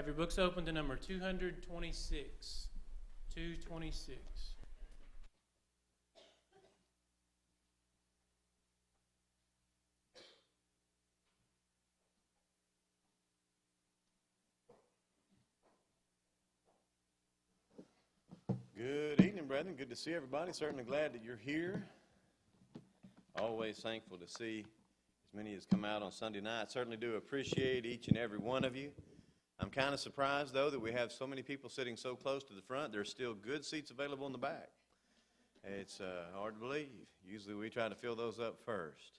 Have your books open to number 226. 226. Good evening, brethren. Good to see everybody. Certainly glad that you're here. Always thankful to see as many as come out on Sunday night. Certainly do appreciate each and every one of you. I'm kind of surprised, though, that we have so many people sitting so close to the front. There's still good seats available in the back. It's hard to believe. Usually we try to fill those up first.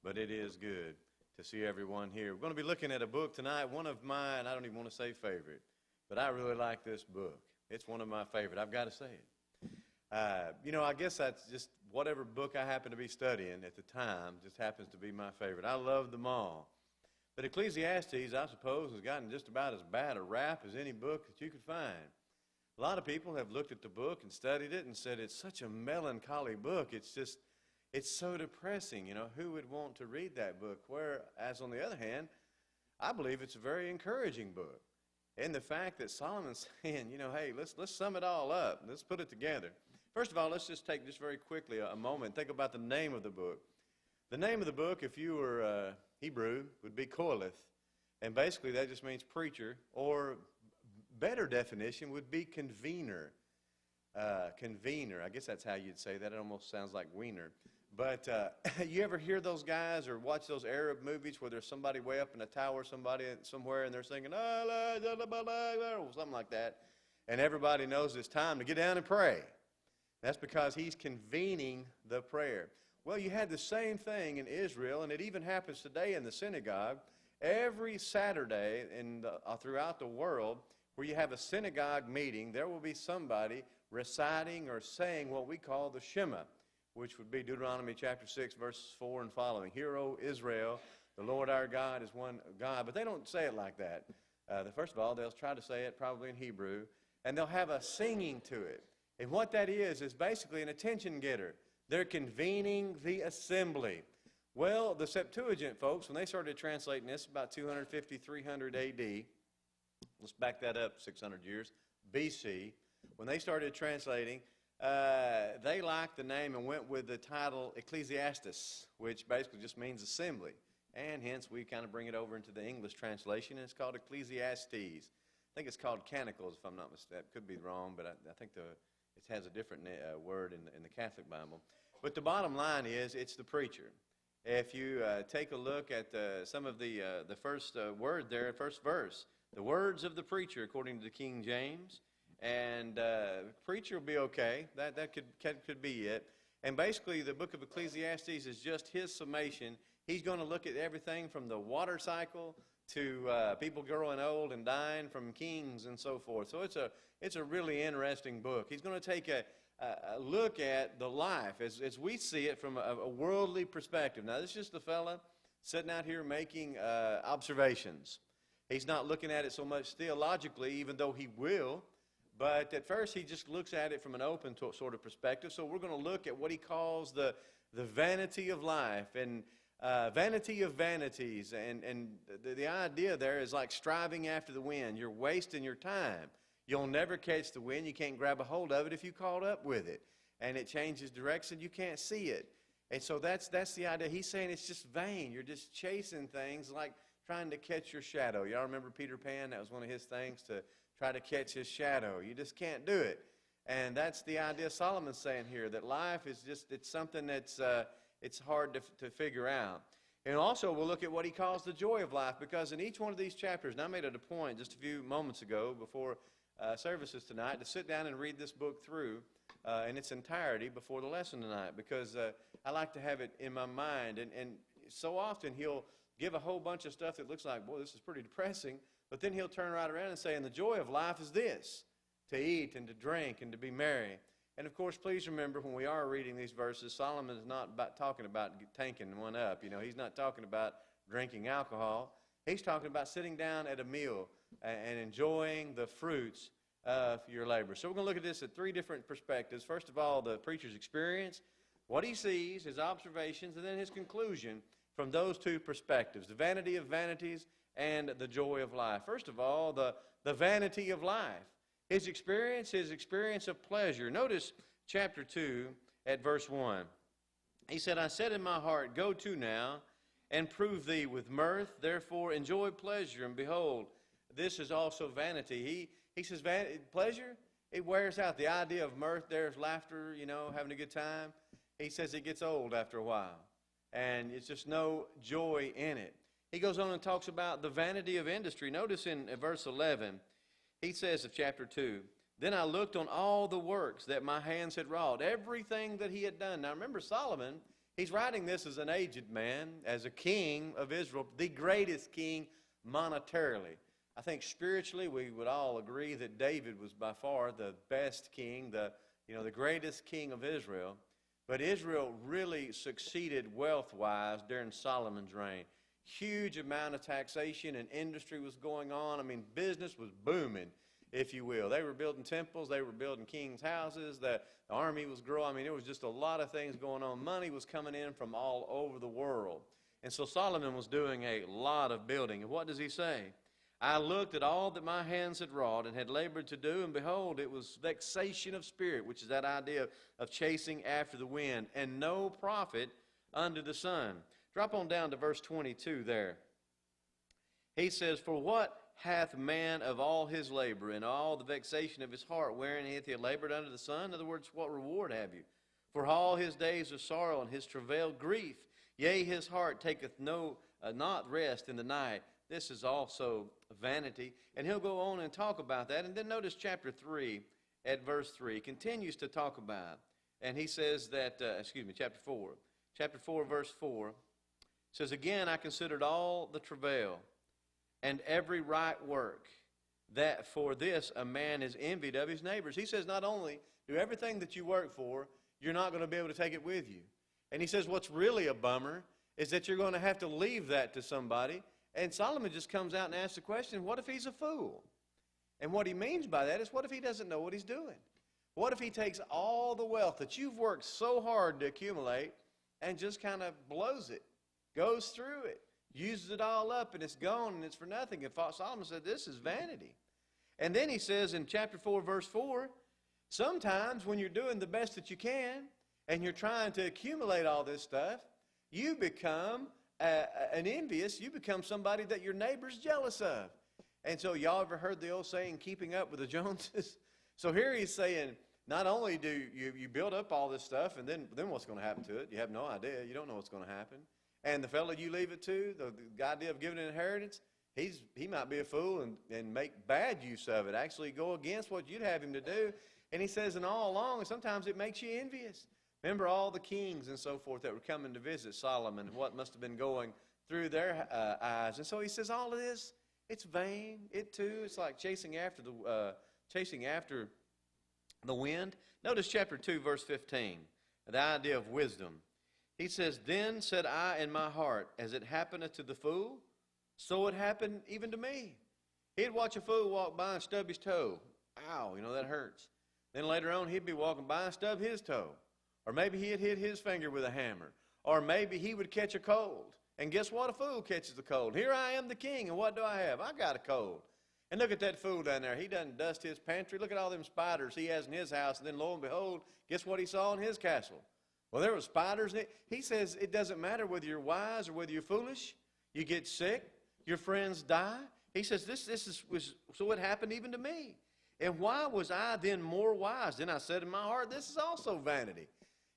But it is good to see everyone here. We're going to be looking at a book tonight, one of mine, I don't even want to say favorite, but I really like this book. It's one of my favorite. I've got to say it. I guess that's just whatever book I happen to be studying at the time just happens to be my favorite. I love them all. But Ecclesiastes, I suppose, has gotten just about as bad a rap as any book that you could find. A lot of people have looked at the book and studied it and said it's such a melancholy book. It's so depressing. Who would want to read that book? Whereas, on the other hand, I believe it's a very encouraging book. And the fact that Solomon's saying, hey, let's sum it all up. Let's put it together. First of all, let's just take just very quickly a moment and think about the name of the book. The name of the book, if you were Hebrew, would be Koheleth. And basically that just means preacher, or better definition would be convener. Convener, I guess that's how you'd say that. It almost sounds like wiener. But you ever hear those guys or watch those Arab movies where there's somebody way up in a tower, somewhere, and they're singing, or something like that, and everybody knows it's time to get down and pray. That's because he's convening the prayer. Well, you had the same thing in Israel, and it even happens today in the synagogue. Every Saturday throughout the world where you have a synagogue meeting, there will be somebody reciting or saying what we call the Shema, which would be Deuteronomy chapter 6, verses 4 and following. Hear, O Israel, the Lord our God is one God. But they don't say it like that. First of all, they'll try to say it probably in Hebrew, and they'll have a singing to it. And what that is basically an attention getter. They're convening the assembly. Well, the Septuagint folks, when they started translating this about 250, 300 A.D., let's back that up 600 years, B.C., when they started translating, they liked the name and went with the title Ecclesiastes, which basically just means assembly. And hence we kind of bring it over into the English translation, and it's called Ecclesiastes. I think it's called Canticles, if I'm not mistaken. Could be wrong, but I think it has a different word in the Catholic Bible. But the bottom line is it's the preacher. If you take a look at some of the first word there, first verse, the words of the preacher according to the King James, and preacher will be okay. That could be it. And basically the book of Ecclesiastes is just his summation. He's going to look at everything from the water cycle to people growing old and dying, from kings and so forth. So it's a really interesting book. He's going to take a look at the life as we see it from a worldly perspective. Now, this is just a fella sitting out here making observations. He's not looking at it so much theologically, even though he will. But at first, he just looks at it from an open sort of perspective. So we're going to look at what he calls the vanity of life and vanity of vanities. And the idea there is like striving after the wind. You're wasting your time. You'll never catch the wind. You can't grab a hold of it if you caught up with it. And it changes direction. You can't see it. And so that's the idea. He's saying it's just vain. You're just chasing things like trying to catch your shadow. Y'all remember Peter Pan? That was one of his things, to try to catch his shadow. You just can't do it. And that's the idea Solomon's saying here, that life is it's something that's it's hard to figure out. And also we'll look at what he calls the joy of life, because in each one of these chapters, and I made it a point just a few moments ago before services tonight to sit down and read this book through in its entirety before the lesson tonight, because I like to have it in my mind. And so often he'll give a whole bunch of stuff that looks like, boy, this is pretty depressing, but then he'll turn right around and say, and the joy of life is this, to eat and to drink and to be merry. And of course, please remember, when we are reading these verses, Solomon is not talking about tanking one up. He's not talking about drinking alcohol. He's talking about sitting down at a meal and enjoying the fruits of your labor. So we're going to look at this at three different perspectives. First of all, the preacher's experience, what he sees, his observations, and then his conclusion from those two perspectives, the vanity of vanities and the joy of life. First of all, the vanity of life. His experience of pleasure. Notice chapter 2 at verse 1. He said, I said in my heart, go to now and prove thee with mirth. Therefore enjoy pleasure. And behold, this is also vanity. He says, pleasure, it wears out. The idea of mirth, there's laughter, having a good time. He says it gets old after a while. And it's just no joy in it. He goes on and talks about the vanity of industry. Notice in verse 11, he says of chapter 2, then I looked on all the works that my hands had wrought, everything that he had done. Now remember Solomon, he's writing this as an aged man, as a king of Israel, the greatest king monetarily. I think spiritually we would all agree that David was by far the best king, the greatest king of Israel. But Israel really succeeded wealth-wise during Solomon's reign. Huge amount of taxation and industry was going on. I mean, business was booming, if you will. They were building temples. They were building king's houses. The army was growing. I mean, there was just a lot of things going on. Money was coming in from all over the world. And so Solomon was doing a lot of building. And what does he say? I looked at all that my hands had wrought and had labored to do, and behold, it was vexation of spirit, which is that idea of chasing after the wind, and no profit under the sun. Drop on down to verse 22 there. He says, for what hath man of all his labor and all the vexation of his heart wherein hath he labored under the sun? In other words, what reward have you? For all his days of sorrow and his travail grief. Yea, his heart taketh not rest in the night. This is also vanity. And he'll go on and talk about that. And then notice chapter 3 at verse 3 continues to talk about. And he says that, chapter 4. Chapter 4, verse 4 says, again, I considered all the travail and every right work, that for this a man is envied of his neighbors. He says, not only do everything that you work for, you're not going to be able to take it with you. And he says, what's really a bummer is that you're going to have to leave that to somebody. And Solomon just comes out and asks the question, what if he's a fool? And what he means by that is, what if he doesn't know what he's doing? What if he takes all the wealth that you've worked so hard to accumulate and just kind of blows it, goes through it, uses it all up, and it's gone, and it's for nothing? And Solomon said, this is vanity. And then he says in chapter 4, verse 4, sometimes when you're doing the best that you can, and you're trying to accumulate all this stuff, you become you become somebody that your neighbor's jealous of. And so y'all ever heard the old saying, keeping up with the Joneses? So here he's saying, not only do you build up all this stuff, and then what's going to happen to it? You have no idea. You don't know what's going to happen. And the fellow you leave it to, the idea of giving an inheritance, he might be a fool and make bad use of it, actually go against what you'd have him to do. And he says, and all along, sometimes it makes you envious. Remember all the kings and so forth that were coming to visit Solomon, what must have been going through their eyes. And so he says, all of this, it's vain. It too, it's like chasing after the wind. Notice chapter 2, verse 15, the idea of wisdom. He says, then said I in my heart, as it happeneth to the fool, so it happened even to me. He'd watch a fool walk by and stub his toe. Ow, that hurts. Then later on, he'd be walking by and stub his toe. Or maybe he'd hit his finger with a hammer. Or maybe he would catch a cold. And guess what? A fool catches the cold. Here I am, the king, and what do I have? I got a cold. And look at that fool down there. He doesn't dust his pantry. Look at all them spiders he has in his house. And then lo and behold, guess what he saw in his castle? Well, there were spiders in it. He says it doesn't matter whether you're wise or whether you're foolish. You get sick. Your friends die. He says so it happened even to me. And why was I then more wise? Then I said in my heart, this is also vanity.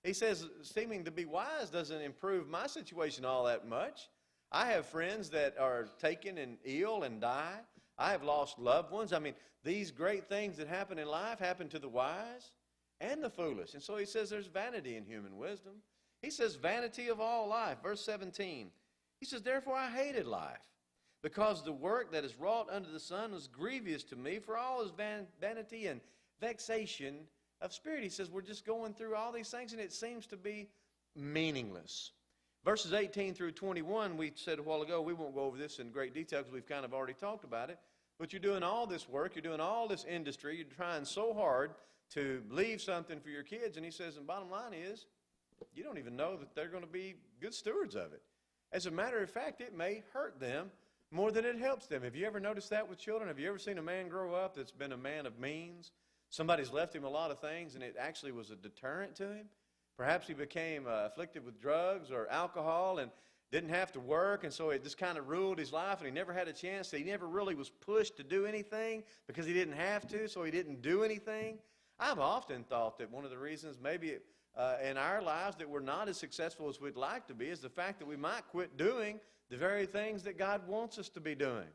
He says, seeming to be wise doesn't improve my situation all that much. I have friends that are taken and ill and die. I have lost loved ones. I mean, these great things that happen in life happen to the wise and the foolish. And so he says there's vanity in human wisdom. He says vanity of all life. Verse 17, he says, therefore I hated life, because the work that is wrought under the sun was grievous to me, for all is vanity and vexation of spirit. He says we're just going through all these things and it seems to be meaningless. Verses 18 through 21, we said a while ago, we won't go over this in great detail because we've kind of already talked about it, but you're doing all this work, you're doing all this industry, you're trying so hard to leave something for your kids, and he says, and bottom line is, you don't even know that they're going to be good stewards of it. As a matter of fact, it may hurt them more than it helps them. Have you ever noticed that with children? Have you ever seen a man grow up that's been a man of means? Somebody's left him a lot of things, and it actually was a deterrent to him. Perhaps he became afflicted with drugs or alcohol and didn't have to work, and so it just kind of ruled his life, and he never had a chance. He never really was pushed to do anything because he didn't have to, so he didn't do anything. I've often thought that one of the reasons maybe in our lives that we're not as successful as we'd like to be is the fact that we might quit doing the very things that God wants us to be doing.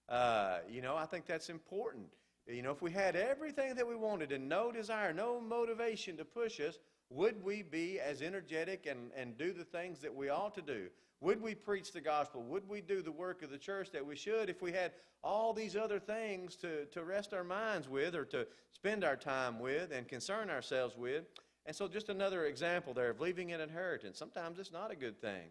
I think that's important. If we had everything that we wanted and no desire, no motivation to push us, would we be as energetic and do the things that we ought to do? Would we preach the gospel? Would we do the work of the church that we should if we had all these other things to rest our minds with or to spend our time with and concern ourselves with? And so just another example there of leaving an inheritance. Sometimes it's not a good thing.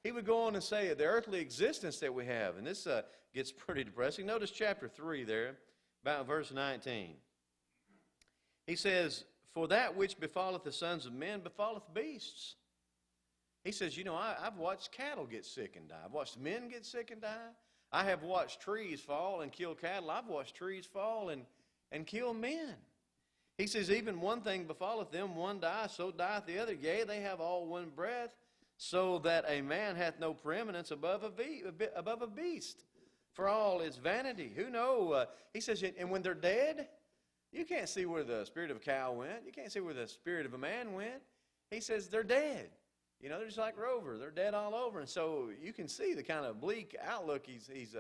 He would go on and say the earthly existence that we have, and this gets pretty depressing. Notice chapter 3 there, about verse 19. He says, "For that which befalleth the sons of men befalleth beasts." He says, I've watched cattle get sick and die. I've watched men get sick and die. I have watched trees fall and kill cattle. I've watched trees fall and kill men. He says, even one thing befalleth them, one dies, so dieth the other. Yea, they have all one breath, so that a man hath no preeminence above a beast. For all is vanity. Who know? He says, and when they're dead, you can't see where the spirit of a cow went. You can't see where the spirit of a man went. He says they're dead. They're just like Rover. They're dead all over. And so you can see the kind of bleak outlook he's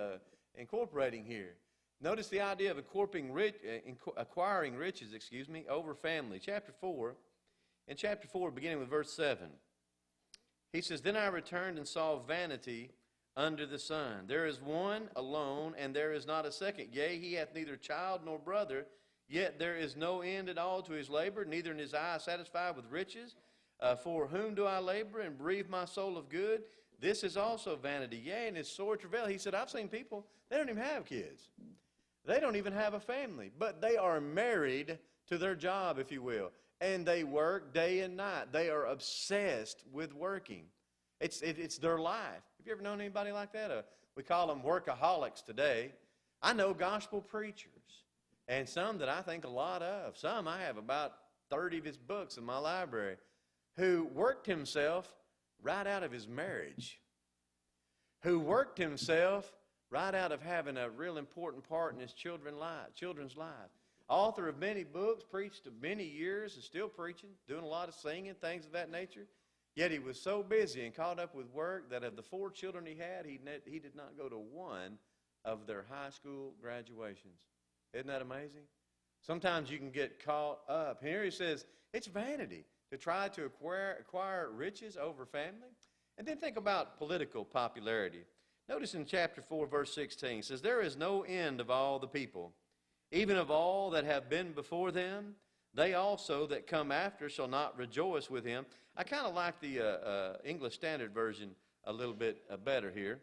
incorporating here. Notice the idea of acquiring riches, over family. Chapter 4, beginning with verse 7. He says, "Then I returned and saw vanity under the sun. There is one alone, and there is not a second. Yea, he hath neither child nor brother, yet there is no end at all to his labor, neither in his eye satisfied with riches. For whom do I labor and bereave my soul of good? This is also vanity, yea, and it's sore travail." He said, I've seen people, they don't even have kids. They don't even have a family, but they are married to their job, if you will. And they work day and night. They are obsessed with working. It's their life. Have you ever known anybody like that? We call them workaholics today. I know gospel preachers, and some that I think a lot of. Some, I have about 30 of his books in my library, who worked himself right out of his marriage, who worked himself right out of having a real important part in his children's life. Author of many books, preached many years, is still preaching, doing a lot of singing, things of that nature. Yet he was so busy and caught up with work that of the 4 children he had, he did not go to one of their high school graduations. Isn't that amazing? Sometimes you can get caught up. Here he says, it's vanity to try to acquire riches over family. And then think about political popularity. Notice in chapter 4, verse 16, it says, "There is no end of all the people, even of all that have been before them. They also that come after shall not rejoice with him." I kind of like the English Standard Version a little bit better here.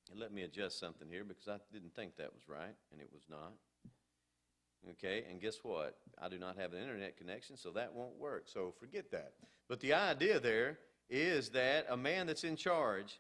And let me adjust something here because I didn't think that was right, and it was not. Okay, and guess what? I do not have an internet connection, so that won't work. So forget that. But the idea there is that a man that's in charge,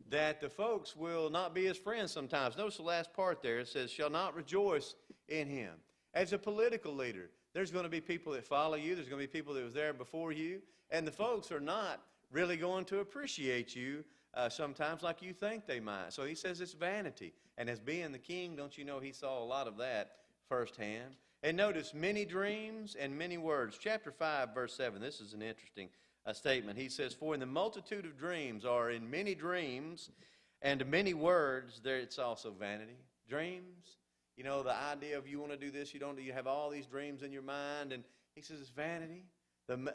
that the folks will not be his friends sometimes. Notice the last part there. It says, shall not rejoice in him. As a political leader, there's going to be people that follow you. There's going to be people that was there before you. And the folks are not really going to appreciate you sometimes like you think they might. So he says it's vanity. And as being the king, don't you know he saw a lot of that firsthand. And notice many dreams and many words. Chapter 5, verse 7. This is an interesting statement. He says, "For in the multitude of dreams, or in many dreams and many words, there it's also vanity." Dreams, the idea of you want to do this, you have all these dreams in your mind, and he says it's vanity.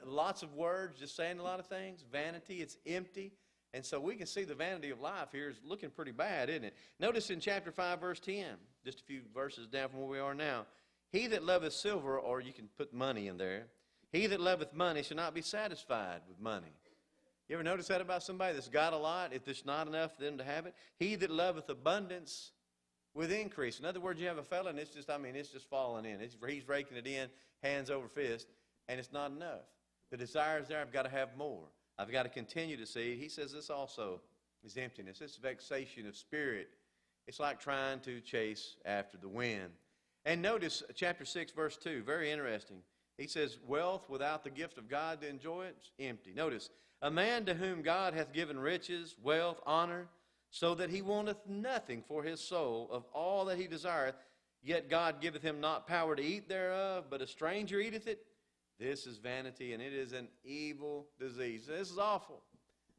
Lots of words, just saying a lot of things, vanity, it's empty. And so we can see the vanity of life here is looking pretty bad, isn't it? Notice in chapter 5, verse 10, just a few verses down from where we are now. "He that loveth silver," or you can put money in there, "he that loveth money shall not be satisfied with money." You ever notice that about somebody that's got a lot, if there's not enough for them to have it? "He that loveth abundance with increase." In other words, you have a fella and it's just falling in. He's raking it in, hands over fist, and it's not enough. The desire is there, I've got to have more. I've got to continue to see. He says this also is emptiness. This vexation of spirit It's like trying to chase after the wind. And notice chapter 6, verse 2, very interesting. He says, wealth without the gift of God to enjoy it is empty. Notice, a man to whom God hath given riches, wealth, honor, so that he wanteth nothing for his soul of all that he desireth, yet God giveth him not power to eat thereof, but a stranger eateth it. This is vanity, and it is an evil disease. This is awful.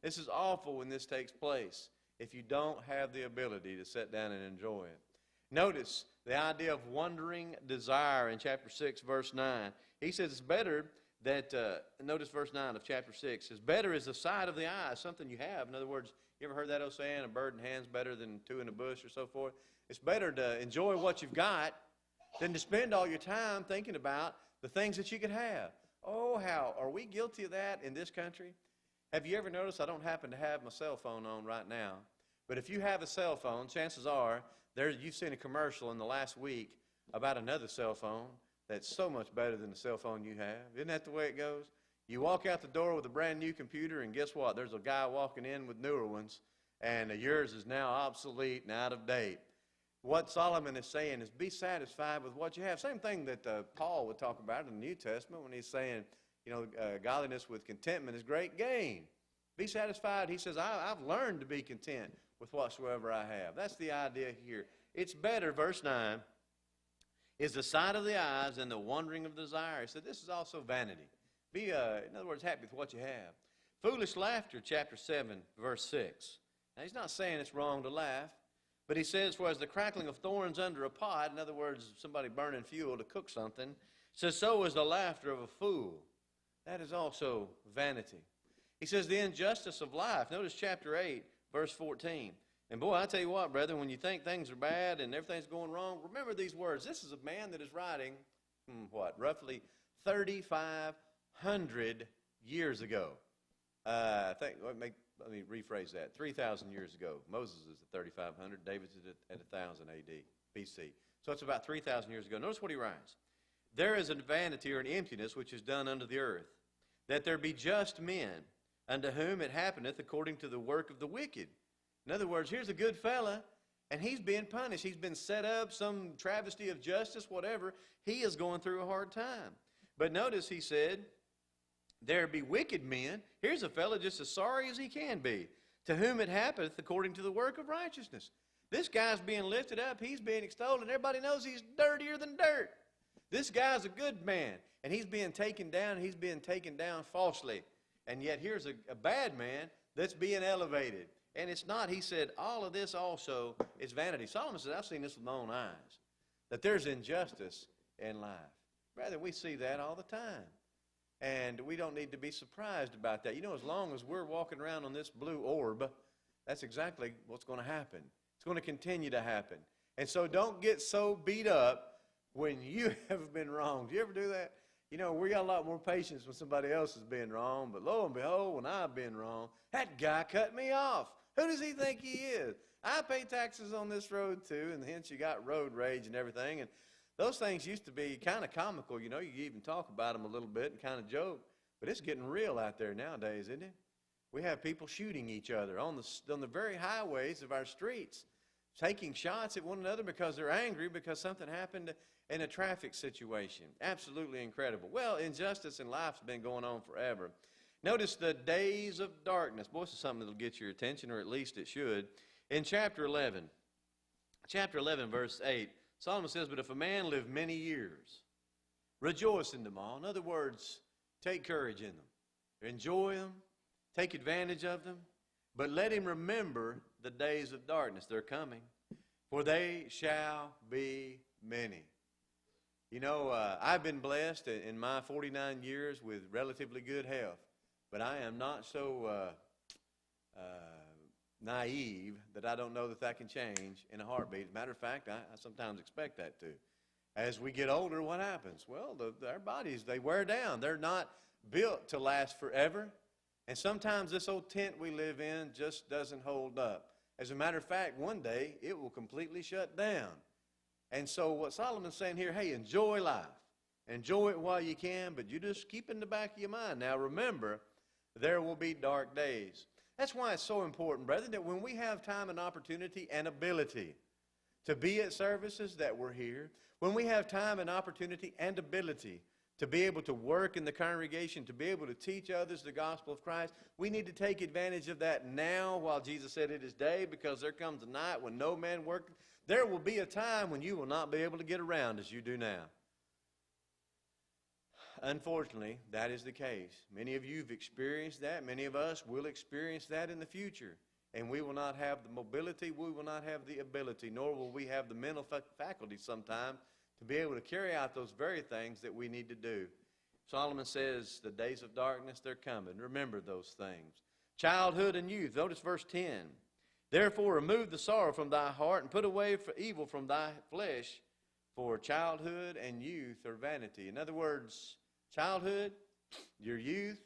This is awful when this takes place, if you don't have the ability to sit down and enjoy it. Notice the idea of wandering desire in chapter 6, verse 9. He says it's better that, notice verse 9 of chapter 6, says, better is the sight of the eye, something you have. In other words, you ever heard that old saying, a bird in hand's better than two in a bush or so forth? It's better to enjoy what you've got than to spend all your time thinking about the things that you could have. Oh, how are we guilty of that in this country? Have you ever noticed I don't happen to have my cell phone on right now, but if you have a cell phone, chances are you've seen a commercial in the last week about another cell phone that's so much better than the cell phone you have. Isn't that the way it goes? You walk out the door with a brand new computer, and guess what? There's a guy walking in with newer ones, and yours is now obsolete and out of date. What Solomon is saying is be satisfied with what you have. Same thing that Paul would talk about in the New Testament when he's saying, godliness with contentment is great gain. Be satisfied. He says, I've learned to be content with whatsoever I have. That's the idea here. It's better, verse 9, is the sight of the eyes and the wandering of desire. He said, this is also vanity. Be, in other words, happy with what you have. Foolish laughter, chapter 7, verse 6. Now, he's not saying it's wrong to laugh, but he says, for as the crackling of thorns under a pot, in other words, somebody burning fuel to cook something, says, so is the laughter of a fool. That is also vanity. He says, the injustice of life. Notice chapter 8, verse 14. And boy, I tell you what, brethren, when you think things are bad and everything's going wrong, remember these words. This is a man that is writing, roughly 3,500 years ago. Let me rephrase that. 3,000 years ago. Moses is at 3,500. David's at 1,000 A.D., B.C. So it's about 3,000 years ago. Notice what he writes. There is a vanity or an emptiness which is done unto the earth, that there be just men, unto whom it happeneth according to the work of the wicked. In other words, here's a good fella, and he's being punished. He's been set up, some travesty of justice, whatever. He is going through a hard time. But notice he said, there be wicked men. Here's a fella just as sorry as he can be, to whom it happeneth according to the work of righteousness. This guy's being lifted up. He's being extolled, and everybody knows he's dirtier than dirt. This guy's a good man, and he's being taken down. He's being taken down falsely. And yet here's a bad man that's being elevated. And it's not, he said, all of this also is vanity. Solomon says, I've seen this with my own eyes, that there's injustice in life. Rather, we see that all the time. And we don't need to be surprised about that. You know, as long as we're walking around on this blue orb, that's exactly what's going to happen. It's going to continue to happen. And so don't get so beat up when you have been wronged. Do you ever do that? You know, we got a lot more patience when somebody else is being wrong, but lo and behold, when I've been wrong, that guy cut me off. Who does he think he is? I pay taxes on this road too, and hence you got road rage and everything. And those things used to be kind of comical. You know, you even talk about them a little bit and kind of joke. But it's getting real out there nowadays, isn't it? We have people shooting each other on the very highways of our streets, taking shots at one another because they're angry because something happened in a traffic situation. Absolutely incredible. Well, injustice in life's been going on forever. Notice the days of darkness. Boy, this is something that'll get your attention, or at least it should. In chapter 11, verse 8, Solomon says, but if a man live many years, rejoice in them all. In other words, take courage in them. Enjoy them. Take advantage of them. But let him remember the days of darkness. They're coming. For they shall be many. You know, I've been blessed in my 49 years with relatively good health. But I am not so naive that I don't know that can change in a heartbeat. As a matter of fact, I sometimes expect that to. As we get older, what happens? Well, our bodies, they wear down. They're not built to last forever. And sometimes this old tent we live in just doesn't hold up. As a matter of fact, one day it will completely shut down. And so what Solomon's saying here, hey, enjoy life. Enjoy it while you can, but you just keep in the back of your mind. Now remember, there will be dark days. That's why it's so important, brethren, that when we have time and opportunity and ability to be at services, that we're here. When we have time and opportunity and ability to be able to work in the congregation, to be able to teach others the gospel of Christ, we need to take advantage of that now while Jesus said it is day, because there comes a night when no man worketh. There will be a time when you will not be able to get around as you do now. Unfortunately, that is the case. Many of you have experienced that. Many of us will experience that in the future. And we will not have the mobility, we will not have the ability, nor will we have the mental faculty sometimes to be able to carry out those very things that we need to do. Solomon says, the days of darkness, they're coming. Remember those things. Childhood and youth. Notice verse 10. Therefore remove the sorrow from thy heart and put away evil from thy flesh, for childhood and youth are vanity. In other words, childhood, your youth,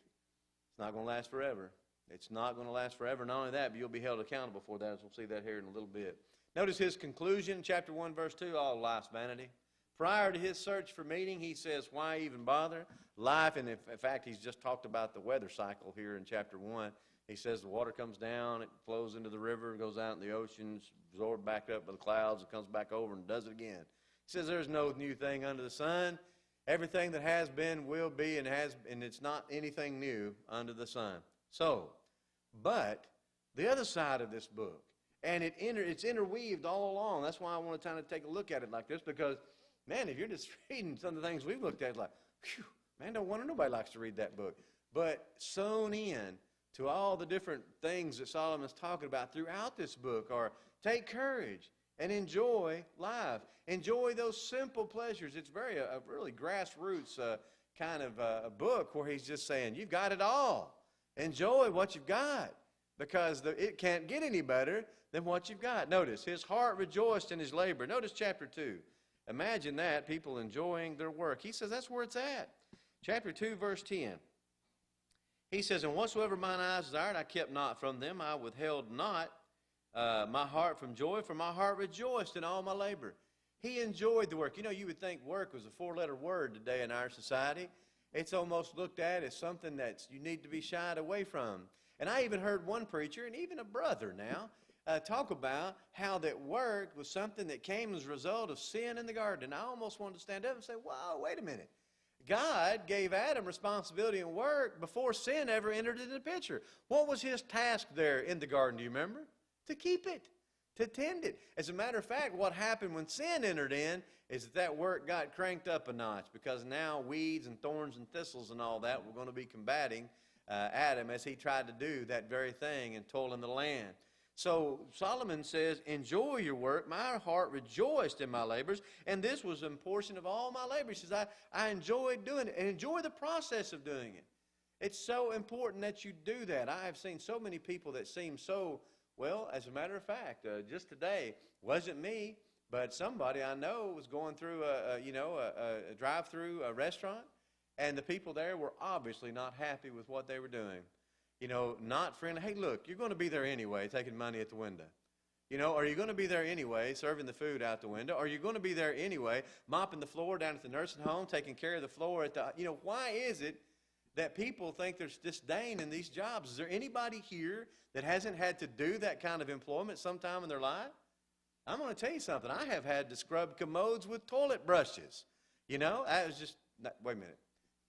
it's not going to last forever. It's not going to last forever. Not only that, but you'll be held accountable for that, as we'll see that here in a little bit. Notice his conclusion, chapter 1, verse 2, all life's vanity. Prior to his search for meaning, he says, why even bother? Life, and in fact, he's just talked about the weather cycle here in chapter 1. He says the water comes down, it flows into the river, goes out in the ocean, absorbed back up by the clouds, it comes back over and does it again. He says there's no new thing under the sun. Everything that has been will be and it's not anything new under the sun. So, but the other side of this book, and it's interweaved all along. That's why I want to kind of take a look at it like this, because, man, if you're just reading some of the things we've looked at, like, whew, man, no wonder nobody likes to read that book. But sewn in to all the different things that Solomon's talking about throughout this book are take courage and enjoy life. Enjoy those simple pleasures. It's a really grassroots kind of a book where he's just saying, you've got it all. Enjoy what you've got, because it can't get any better than what you've got. Notice, his heart rejoiced in his labor. Notice chapter 2. Imagine that, people enjoying their work. He says that's where it's at. Chapter 2, verse 10. He says, and whatsoever mine eyes desired, I kept not from them. I withheld not my heart from joy, for my heart rejoiced in all my labor. He enjoyed the work. You know, you would think work was a four-letter word today in our society. It's almost looked at as something that you need to be shied away from. And I even heard one preacher, and even a brother now, talk about how that work was something that came as a result of sin in the garden. And I almost wanted to stand up and say, whoa, wait a minute. God gave Adam responsibility and work before sin ever entered into the picture. What was his task there in the garden, do you remember? To keep it, to tend it. As a matter of fact, what happened when sin entered in is that work got cranked up a notch, because now weeds and thorns and thistles and all that were going to be combating Adam as he tried to do that very thing and toil in the land. So Solomon says, enjoy your work. My heart rejoiced in my labors, and this was a portion of all my labors. He says, I enjoyed doing it, and enjoy the process of doing it. It's so important that you do that. I have seen so many people that seem so, well, as a matter of fact, just today, wasn't me, but somebody I know was going through a drive-through restaurant, and the people there were obviously not happy with what they were doing. You know, not friendly. Hey, look, you're going to be there anyway, taking money at the window. You know, are you going to be there anyway, serving the food out the window? Are you going to be there anyway, mopping the floor down at the nursing home, taking care of the floor at the, why is it that people think there's disdain in these jobs? Is there anybody here that hasn't had to do that kind of employment sometime in their life? I'm going to tell you something. I have had to scrub commodes with toilet brushes. You know, I was just, wait a minute.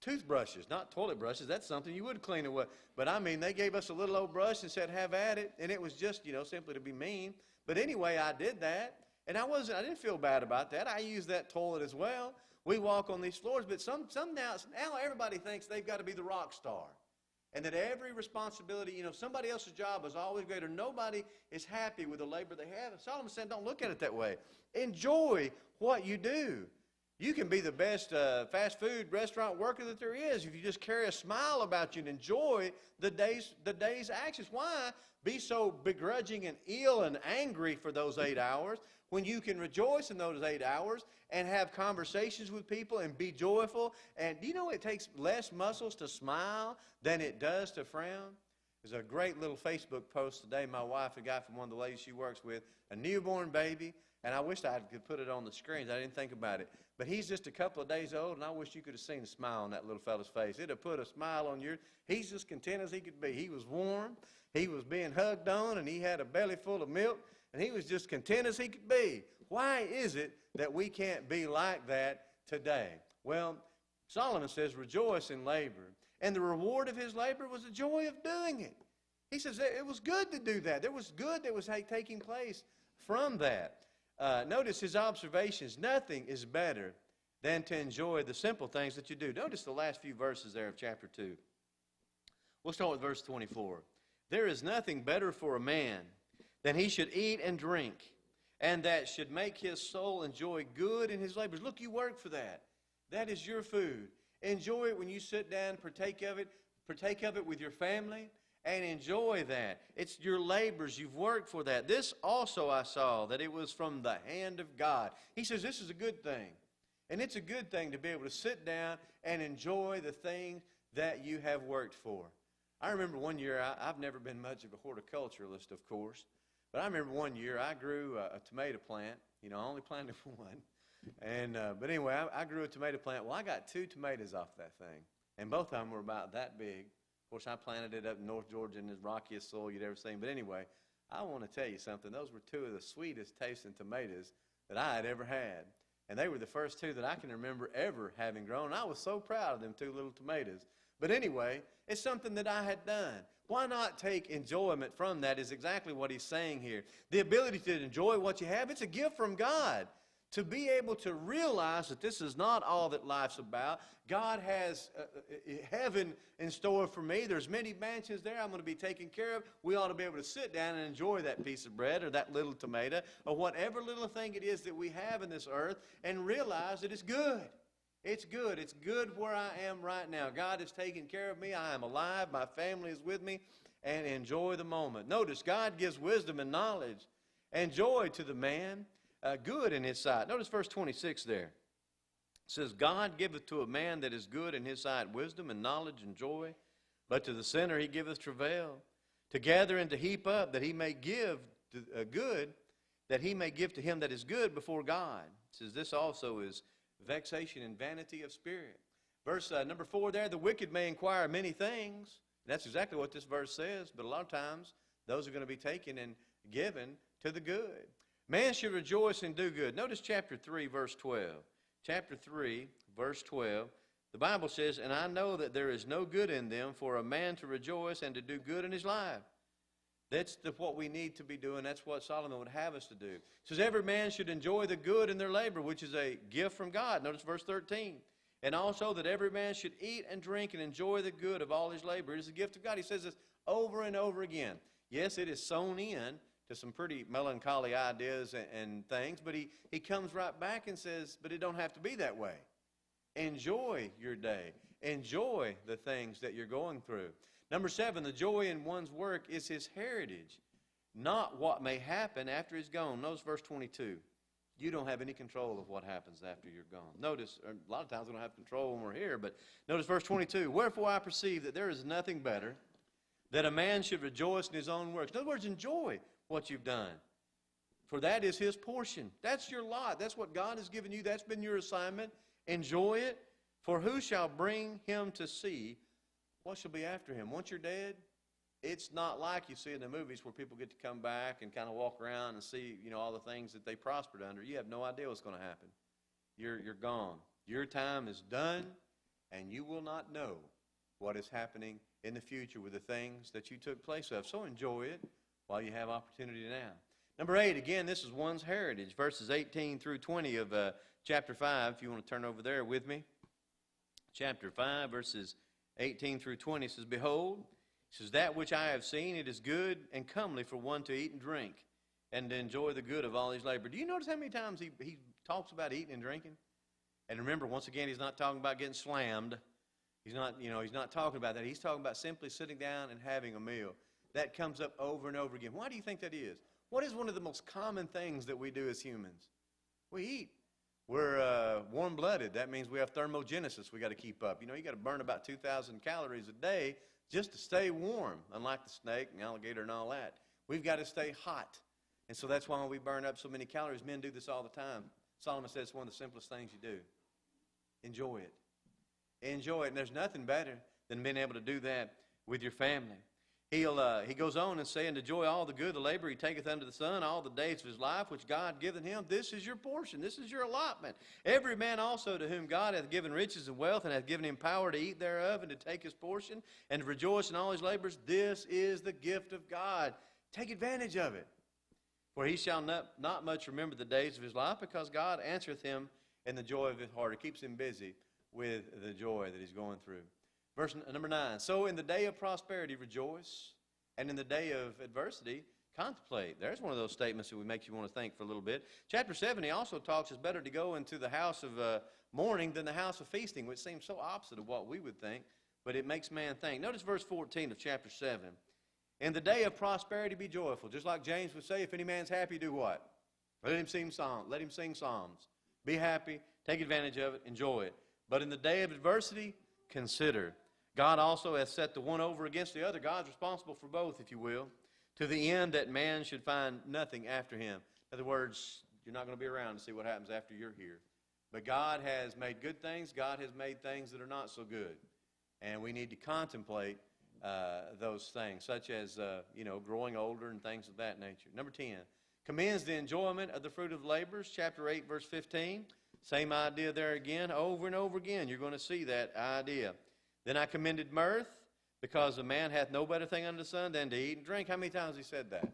Toothbrushes, not toilet brushes. That's something you would clean away. But I mean, they gave us a little old brush and said, have at it. And it was just, simply to be mean. But anyway, I did that. And I didn't feel bad about that. I used that toilet as well. We walk on these floors. But some now everybody thinks they've got to be the rock star. And that every responsibility, somebody else's job is always greater. Nobody is happy with the labor they have. And Solomon said, don't look at it that way. Enjoy what you do. You can be the best fast food restaurant worker that there is if you just carry a smile about you and enjoy the day's actions. Why be so begrudging and ill and angry for those 8 hours when you can rejoice in those 8 hours and have conversations with people and be joyful? And do you know it takes less muscles to smile than it does to frown? There's a great little Facebook post today my wife had got from one of the ladies she works with, a newborn baby. And I wish I could put it on the screens. I didn't think about it. But he's just a couple of days old, and I wish you could have seen the smile on that little fella's face. It'd have put a smile on yours. He's as content as he could be. He was warm. He was being hugged on, and he had a belly full of milk. and he was just content as he could be. Why is it that we can't be like that today? Well, Solomon says, rejoice in labor. And the reward of his labor was the joy of doing it. He says it was good to do that. There was good that was taking place from that. Notice his observations. Nothing is better than to enjoy the simple things that you do. Notice the last few verses there of chapter 2. We'll start with verse 24. There is nothing better for a man than he should eat and drink, and that should make his soul enjoy good in his labors. Look, you work for that. That is your food. Enjoy it when you sit down and partake of it with your family, and enjoy that. It's your labors. You've worked for that. This also I saw, that it was from the hand of God. He says this is a good thing. And it's a good thing to be able to sit down and enjoy the things that you have worked for. I remember one year, I've never been much of a horticulturalist, of course, but I remember one year I grew a tomato plant. You know, I only planted one. But anyway, I grew a tomato plant. Well, I got 2 tomatoes off that thing, and both of them were about that big. Of course, I planted it up in North Georgia in the rockiest soil you'd ever seen. But anyway, I want to tell you something. Those were 2 of the sweetest tasting tomatoes that I had ever had. And they were the first 2 that I can remember ever having grown. I was so proud of them 2 little tomatoes. But anyway, it's something that I had done. Why not take enjoyment from that is exactly what he's saying here. The ability to enjoy what you have, it's a gift from God. To be able to realize that this is not all that life's about. God has heaven in store for me. There's many mansions there I'm going to be taken care of. We ought to be able to sit down and enjoy that piece of bread or that little tomato or whatever little thing it is that we have in this earth and realize that it's good. It's good. It's good where I am right now. God is taking care of me. I am alive. My family is with me. And enjoy the moment. Notice God gives wisdom and knowledge and joy to the man. Good in his sight. Notice verse 26 there. It says, God giveth to a man that is good in his sight wisdom and knowledge and joy, but to the sinner he giveth travail. To gather and to heap up, that he may give good, that he may give to him that is good before God. It says, this also is vexation and vanity of spirit. Verse number 4 there, the wicked may inquire many things. And that's exactly what this verse says, but a lot of times those are going to be taken and given to the good. Man should rejoice and do good. Notice chapter 3, verse 12. Chapter 3, verse 12. The Bible says, and I know that there is no good in them for a man to rejoice and to do good in his life. That's what we need to be doing. That's what Solomon would have us to do. It says every man should enjoy the good in their labor, which is a gift from God. Notice verse 13. And also that every man should eat and drink and enjoy the good of all his labor. It is a gift of God. He says this over and over again. Yes, it is sown in to some pretty melancholy ideas and things, but he comes right back and says, but it don't have to be that way. Enjoy your day. Enjoy the things that you're going through. Number 7, the joy in one's work is his heritage, not what may happen after he's gone. Notice verse 22. You don't have any control of what happens after you're gone. Notice, a lot of times we don't have control when we're here, but notice verse 22. Wherefore I perceive that there is nothing better that a man should rejoice in his own works. In other words, enjoy what you've done. For that is his portion. That's your lot. That's what God has given you. That's been your assignment. Enjoy it. For who shall bring him to see what shall be after him? Once you're dead, it's not like you see in the movies where people get to come back and kind of walk around and see, all the things that they prospered under. You have no idea what's going to happen. You're gone. Your time is done, and you will not know what is happening in the future with the things that you took place of. So enjoy it while you have opportunity now. Number 8, again, this is one's heritage. Verses 18 through 20 of chapter 5, if you want to turn over there with me. Chapter 5, verses 18 through 20 says, Behold, it says, that which I have seen, it is good and comely for one to eat and drink, and to enjoy the good of all his labor. Do you notice how many times he talks about eating and drinking? And remember, once again, he's not talking about getting slammed. He's not talking about that. He's talking about simply sitting down and having a meal. That comes up over and over again. Why do you think that is? What is one of the most common things that we do as humans? We eat. We're warm-blooded. That means we have thermogenesis we got to keep up. You got to burn about 2,000 calories a day just to stay warm, unlike the snake and alligator and all that. We've got to stay hot. And so that's why we burn up so many calories. Men do this all the time. Solomon says it's one of the simplest things you do. Enjoy it. Enjoy it. And there's nothing better than being able to do that with your family. He goes on and say, and enjoy all the good, the labor he taketh under the sun, all the days of his life, which God giveth him. This is your portion. This is your allotment. Every man also to whom God hath given riches and wealth, and hath given him power to eat thereof, and to take his portion, and to rejoice in all his labors, this is the gift of God. Take advantage of it. For he shall not much remember the days of his life, because God answereth him in the joy of his heart. It keeps him busy with the joy that he's going through. Verse number 9, so in the day of prosperity rejoice, and in the day of adversity contemplate. There's one of those statements that would make you want to think for a little bit. Chapter 7, he also talks it's better to go into the house of mourning than the house of feasting, which seems so opposite of what we would think, but it makes man think. Notice verse 14 of chapter 7. In the day of prosperity be joyful. Just like James would say, if any man's happy, do what? Let him sing psalms. Be happy, take advantage of it, enjoy it. But in the day of adversity, consider. God also hath set the one over against the other. God's responsible for both, if you will, to the end that man should find nothing after him. In other words, you're not going to be around to see what happens after you're here. But God has made good things. God has made things that are not so good. And we need to contemplate those things, such as, growing older and things of that nature. Number 10, commends the enjoyment of the fruit of labors. Chapter 8, verse 15. Same idea there again. Over and over again, you're going to see that idea. Then I commended mirth, because a man hath no better thing under the sun than to eat and drink. How many times he said that?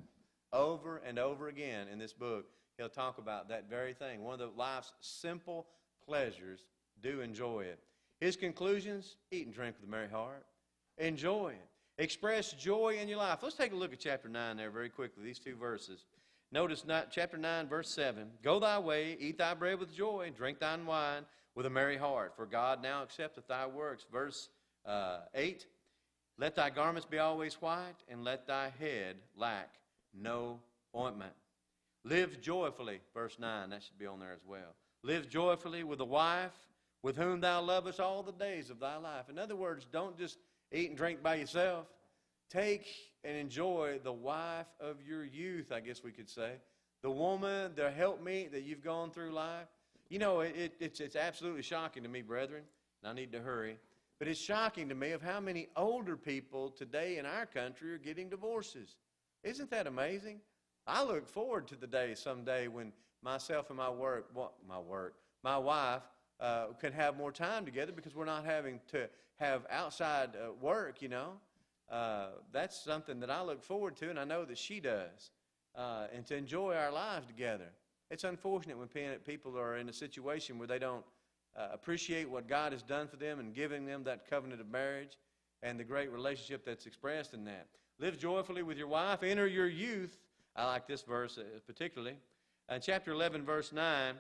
Over and over again in this book, he'll talk about that very thing. One of the life's simple pleasures. Do enjoy it. His conclusions, eat and drink with a merry heart. Enjoy it. Express joy in your life. Let's take a look at chapter 9 there very quickly, these two verses. Notice chapter 9, verse 7. Go thy way, eat thy bread with joy, drink thine wine with a merry heart, for God now accepteth thy works. Verse 8, let thy garments be always white, and let thy head lack no ointment. Live joyfully, verse 9, that should be on there as well. Live joyfully with a wife with whom thou lovest all the days of thy life. In other words, don't just eat and drink by yourself. Take and enjoy the wife of your youth, I guess we could say. The woman, the helpmeet that you've gone through life. You know, it's absolutely shocking to me, brethren, and I need to hurry. But it's shocking to me of how many older people today in our country are getting divorces. Isn't that amazing? I look forward to the day someday when myself and my wife can have more time together, because we're not having to have outside work, That's something that I look forward to, and I know that she does, and to enjoy our lives together. It's unfortunate when people are in a situation where they don't appreciate what God has done for them and giving them that covenant of marriage and the great relationship that's expressed in that. Live joyfully with your wife. Enter your youth. I like this verse particularly. Chapter 11, verse 9,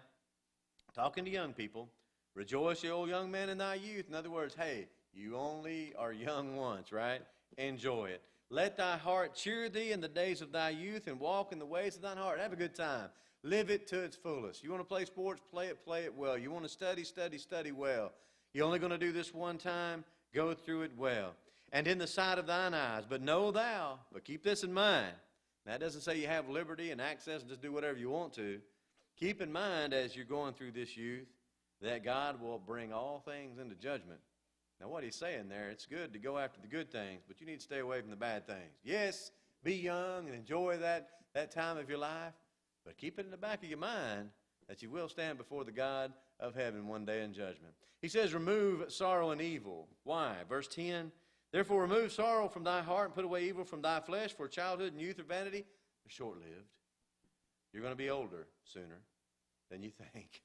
talking to young people. Rejoice, ye old young man, in thy youth. In other words, hey, you only are young once, right? Enjoy it. Let thy heart cheer thee in the days of thy youth, and walk in the ways of thine heart. Have a good time. Live it to its fullest. You want to play sports, play it well. You want to study well. You're only going to do this one time, go through it well. And in the sight of thine eyes, but know thou, but keep this in mind. That doesn't say you have liberty and access and just do whatever you want to. Keep in mind as you're going through this youth that God will bring all things into judgment. Now what he's saying there, it's good to go after the good things, but you need to stay away from the bad things. Yes, be young and enjoy that time of your life. But keep it in the back of your mind that you will stand before the God of heaven one day in judgment. He says, remove sorrow and evil. Why? Verse 10, therefore remove sorrow from thy heart and put away evil from thy flesh, for childhood and youth are vanity. They're short-lived. You're going to be older sooner than you think.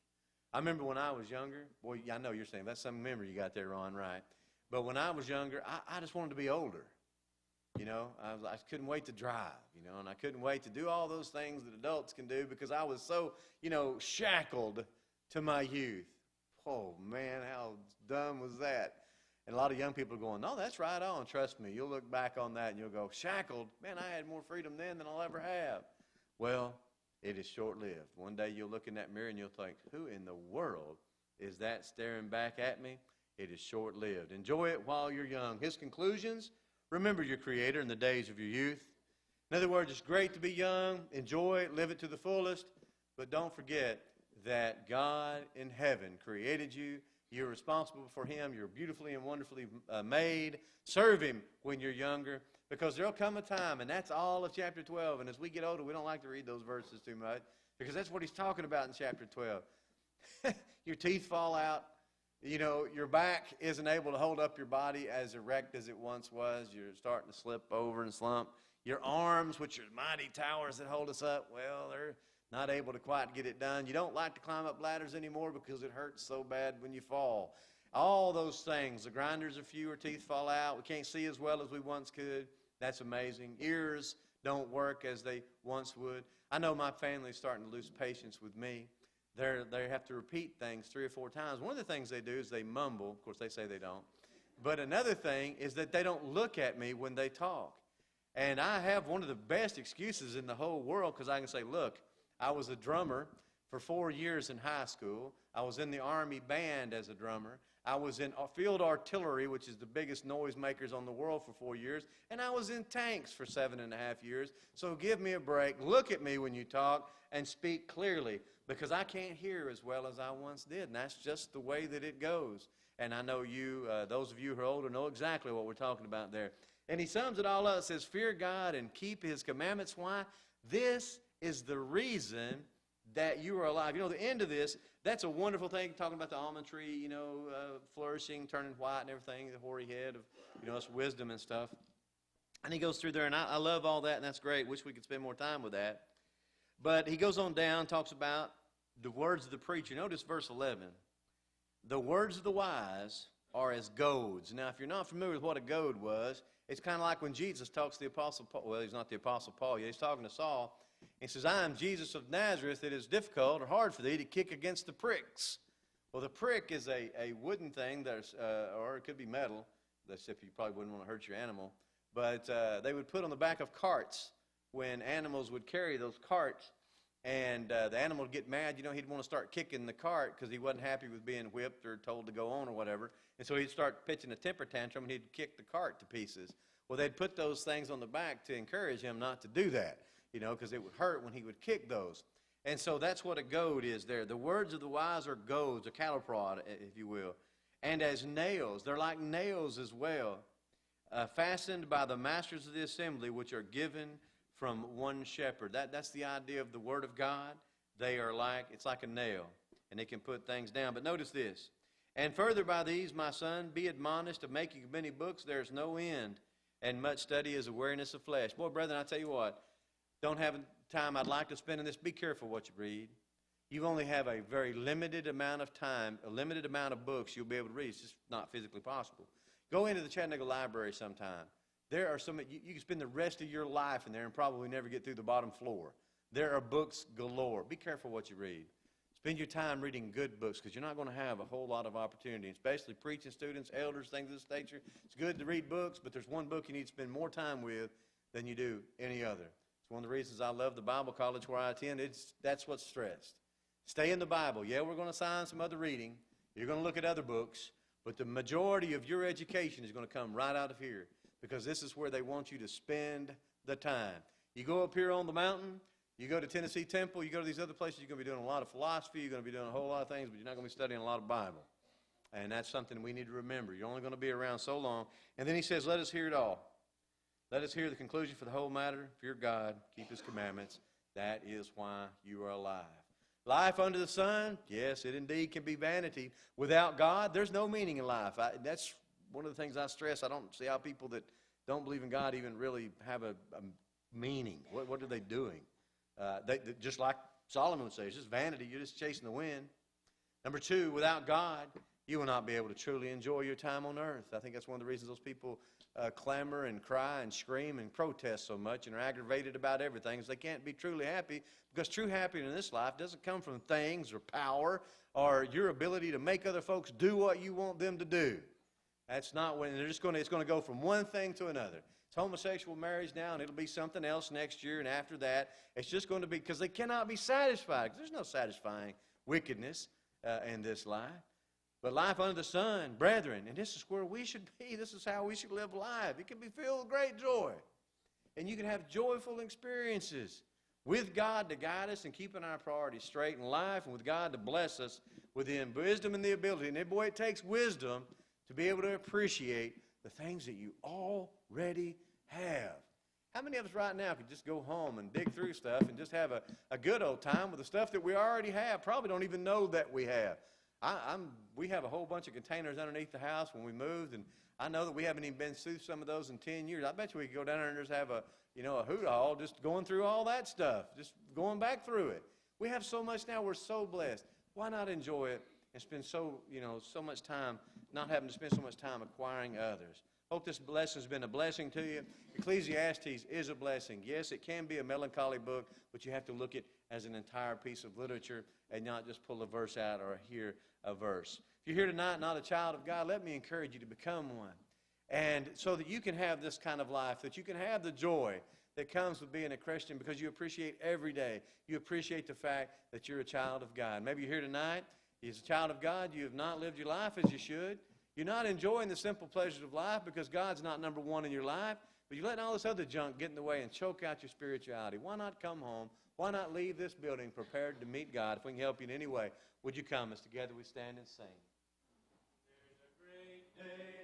I remember when I was younger, boy, I know you're saying that's some memory you got there, Ron, right? But when I was younger, I just wanted to be older. I couldn't wait to drive, and I couldn't wait to do all those things that adults can do, because I was so, shackled to my youth. Oh, man, how dumb was that? And a lot of young people are going, no, that's right on. Trust me, you'll look back on that and you'll go, shackled? Man, I had more freedom then than I'll ever have. Well, it is short-lived. One day you'll look in that mirror and you'll think, who in the world is that staring back at me? It is short-lived. Enjoy it while you're young. His conclusions: remember your Creator in the days of your youth. In other words, it's great to be young. Enjoy it. Live it to the fullest. But don't forget that God in heaven created you. You're responsible for Him. You're beautifully and wonderfully made. Serve Him when you're younger. Because there'll come a time, and that's all of chapter 12. And as we get older, we don't like to read those verses too much because that's what he's talking about in chapter 12. Your teeth fall out. You know, your back isn't able to hold up your body as erect as it once was. You're starting to slip over and slump. Your arms, which are mighty towers that hold us up, well, they're not able to quite get it done. You don't like to climb up ladders anymore because it hurts so bad when you fall. All those things. The grinders are few, our teeth fall out. We can't see as well as we once could. That's amazing. Ears don't work as they once would. I know my family's starting to lose patience with me. They have to repeat things 3 or 4 times. One of the things they do is they mumble. Of course, they say they don't. But another thing is that they don't look at me when they talk. And I have one of the best excuses in the whole world because I can say, look, I was a drummer for 4 years in high school. I was in the Army band as a drummer. I was in field artillery, which is the biggest noisemakers on the world, for 4 years. And I was in tanks for 7.5 years. So give me a break. Look at me when you talk and speak clearly because I can't hear as well as I once did. And that's just the way that it goes. And I know you, those of you who are older, know exactly what we're talking about there. And he sums it all up, says, fear God and keep his commandments. Why? This is the reason that you are alive. You know, the end of this, that's a wonderful thing, talking about the almond tree, you know, flourishing, turning white and everything, the hoary head of, you know, it's wisdom and stuff. And he goes through there, and I love all that, and that's great. Wish we could spend more time with that. But he goes on down, talks about the words of the preacher. Notice verse 11. The words of the wise are as goads. Now, if you're not familiar with what a goad was, it's kind of like when Jesus talks to the Apostle Paul. Well, he's not the Apostle Paul yet. He's talking to Saul. He says, I am Jesus of Nazareth. It is difficult or hard for thee to kick against the pricks. Well, the prick is a wooden thing, or it could be metal, except you probably wouldn't want to hurt your animal. But they would put on the back of carts when animals would carry those carts. And the animal would get mad. You know, he'd want to start kicking the cart because he wasn't happy with being whipped or told to go on or whatever. And so he'd start pitching a temper tantrum, and he'd kick the cart to pieces. Well, they'd put those things on the back to encourage him not to do that, you know, because it would hurt when he would kick those. And so that's what a goad is there. The words of the wise are goads, a cattle prod, if you will. And as nails, they're like nails as well, fastened by the masters of the assembly, which are given from one shepherd. That's the idea of the Word of God. They are like, it's like a nail, and it can put things down. But notice this. And further by these, my son, be admonished of making of many books. There is no end, and much study is a weariness of flesh. Boy, brethren, I tell you what, don't have time I'd like to spend in this. Be careful what you read. You only have a very limited amount of time, a limited amount of books you'll be able to read. It's just not physically possible. Go into the Chattanooga Library sometime. There are some, you can spend the rest of your life in there and probably never get through the bottom floor. There are books galore. Be careful what you read. Spend your time reading good books because you're not going to have a whole lot of opportunity, especially preaching students, elders, things of this nature. It's good to read books, but there's one book you need to spend more time with than you do any other. It's one of the reasons I love the Bible college where I attend. That's what's stressed. Stay in the Bible. Yeah, we're going to assign some other reading. You're going to look at other books, but the majority of your education is going to come right out of here because this is where they want you to spend the time. You go up here on the mountain, you go to Tennessee Temple, you go to these other places, you're going to be doing a lot of philosophy, you're going to be doing a whole lot of things, but you're not going to be studying a lot of Bible. And that's something we need to remember. You're only going to be around so long. And then he says, let us hear it all. Let us hear the conclusion for the whole matter. Fear God, keep his commandments. That is why you are alive. Life under the sun, yes, it indeed can be vanity. Without God, there's no meaning in life. That's one of the things I stress. I don't see how people that don't believe in God even really have a meaning. What are they doing? They just like Solomon would say, it's just vanity. You're just chasing the wind. Number two, without God, you will not be able to truly enjoy your time on earth. I think that's one of the reasons those people clamor and cry and scream and protest so much and are aggravated about everything is they can't be truly happy because true happiness in this life doesn't come from things or power or your ability to make other folks do what you want them to do. That's not when it's going to go from one thing to another. It's homosexual marriage now, and it'll be something else next year, and after that, it's just going to be because they cannot be satisfied. There's no satisfying wickedness in this life. But life under the sun, brethren, and this is where we should be. This is how we should live life. It can be filled with great joy. And you can have joyful experiences with God to guide us and keeping our priorities straight in life and with God to bless us with the wisdom and the ability. And boy, it takes wisdom to be able to appreciate the things that you already have. How many of us right now could just go home and dig through stuff and just have a good old time with the stuff that we already have? Probably don't even know that we have. We have a whole bunch of containers underneath the house when we moved, and I know that we haven't even been through some of those in 10 years. I bet you we could go down there and just have a hoot-all just going through all that stuff, just going back through it. We have so much now. We're so blessed. Why not enjoy it and spend so much time, not having to spend so much time acquiring others? Hope this lesson has been a blessing to you. Ecclesiastes is a blessing. Yes, it can be a melancholy book, but you have to look at it as an entire piece of literature and not just pull a verse out or hear a verse. If you're here tonight not a child of God, let me encourage you to become one. And so that you can have this kind of life, that you can have the joy that comes with being a Christian because you appreciate every day. You appreciate the fact that you're a child of God. Maybe you're here tonight, as a child of God, you have not lived your life as you should. You're not enjoying the simple pleasures of life because God's not number one in your life, but you're letting all this other junk get in the way and choke out your spirituality. Why not come home? Why not leave this building prepared to meet God? If we can help you in any way, would you come as together we stand and sing? There's a great day